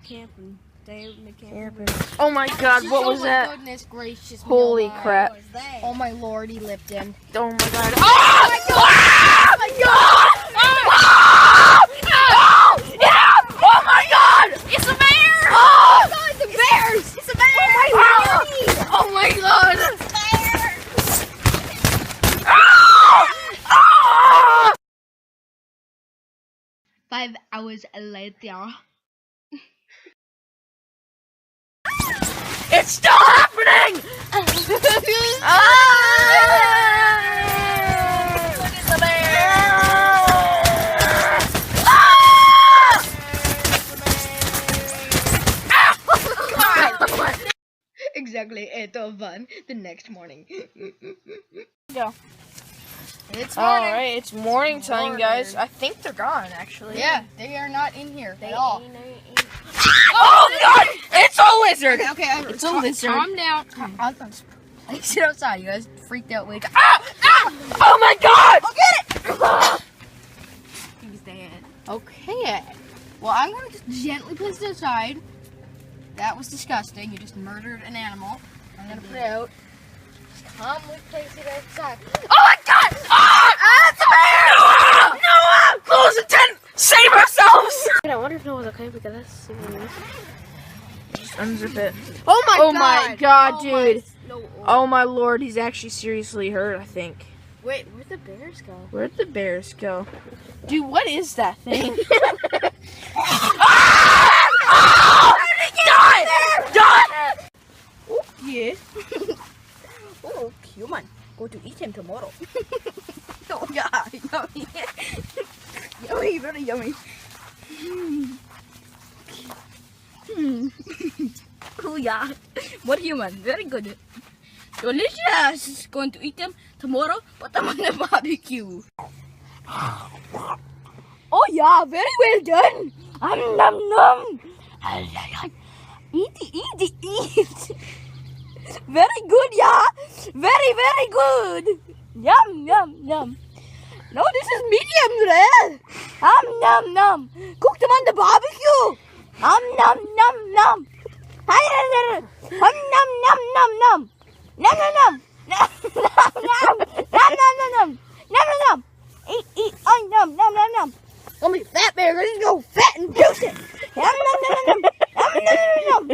camping. Oh my God, what was that? Goodness gracious. Holy crap. Oh my lord, he lipped in. Oh my God. Oh my God! Oh my God! Oh my God! It's a bear! Oh, It's a bear! It's a bear! oh my God! It's a bear! 5 hours later. It's still happening! Look at the bear! Exactly 8:01 the next morning. Go. It's morning. Alright, it's morning time, guys. I think they're gone, actually. Yeah, they are not in here at all. Oh God! It's a lizard! Okay, It's a lizard. Calm down. I sit outside. You guys freaked out. Wake up. Oh my God! Go get it! He's dead. Okay. Well, I'm going to just gently place it aside. That was disgusting. You just murdered an animal. I'm going to put it out. Just calmly place it outside. Oh my God! It's a bear! Noah! Close the tent! Save ourselves! I wonder if Noah's okay because that's super. Just unzip it. Oh my Oh god! my God, dude. No. Oh my Lord, he's actually seriously hurt, I think. Wait, where'd the bears go? Where'd the bears go? Dude, what is that thing? Done! Yeah. Oh, human. Go to eat him tomorrow. Oh yeah, yummy. Yummy, very yummy. Oh yeah. What human? Very good. Delicious. Going to eat them tomorrow, but I'm on the barbecue. Oh yeah, very well done. Nom nom. Eat. Very good, yeah. Very good. Yum. No, this is medium rare. Nom. Cook them on the barbecue. Nom. Nom. Eat. Nom. Only fat bears go fat and juicy. Nom.